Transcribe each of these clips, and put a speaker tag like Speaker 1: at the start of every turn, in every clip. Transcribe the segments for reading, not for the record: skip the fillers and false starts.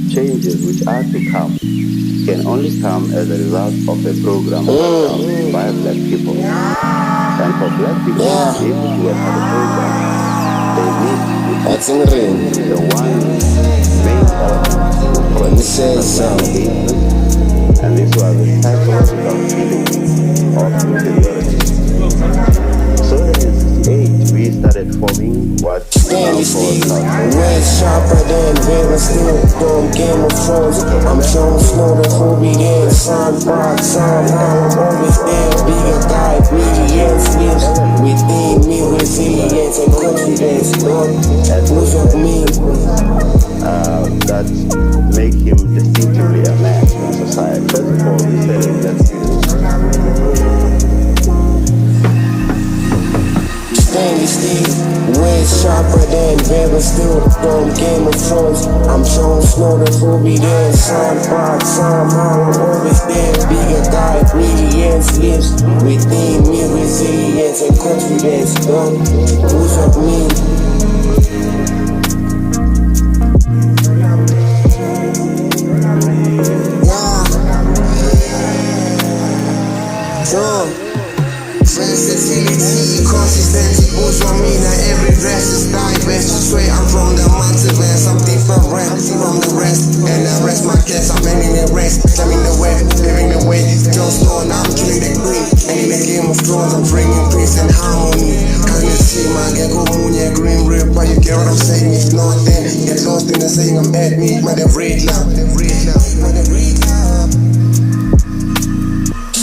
Speaker 1: changes which are to come can only come as a result of a program carried out by black people. And for black people to be able to work at a program, they need the one main element for engagement, and this was the psychological feeling of inferiority. So in this age, we started forming what we now call
Speaker 2: way sharper than venom, still from Game of Thrones. I'm Jon Snow, the Hobie there, soundbox, somehow I'm always there. Bigger guy, brilliance lives within me, resilience and confidence. Lord, most of me
Speaker 1: that make him distinctively a man in society. First of all, we said that
Speaker 2: stainless steel, way sharper than venom, still from Game of Thrones. I'm Jon Snow, the Hobie there, soundbox, somehow I'm always there. Bigger guy, brilliance lives within me, resilience and confidence. Lord, most of me.
Speaker 3: Sensitivity, consistency, bourgeois me. Now every rest is diverse. Straight, I'm from the multiverse. I'm different from the rest. And I rest my case, I'm ending the rest. Climbing the web, paving the way. Jon Snow, now I'm killing the green. And in the Game of Thrones, I'm bringing peace and harmony. Can you see my gecko moon, yeah, green ripper? You get what I'm saying? If not, then get lost in the saying I'm at me. Man, they've read love, they've read love, man, they've read love.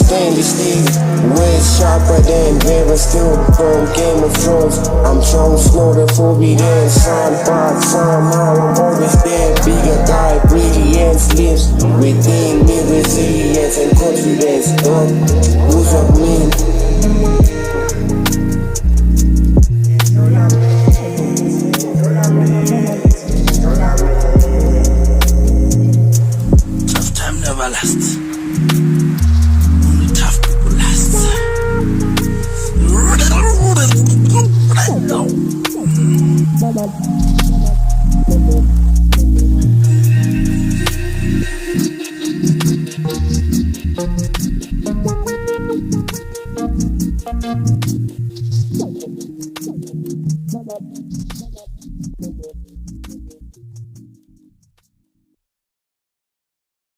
Speaker 2: Stainless steel, way sharper than venom, still from Game of Thrones. I'm Jon Snow, the Hobie there, soundbox, somehow I'm always there. Bigger guy, brilliance lives within me, resilience and confidence. Lord, who's of me?
Speaker 4: Tough time never lasts. Only tough people last. No.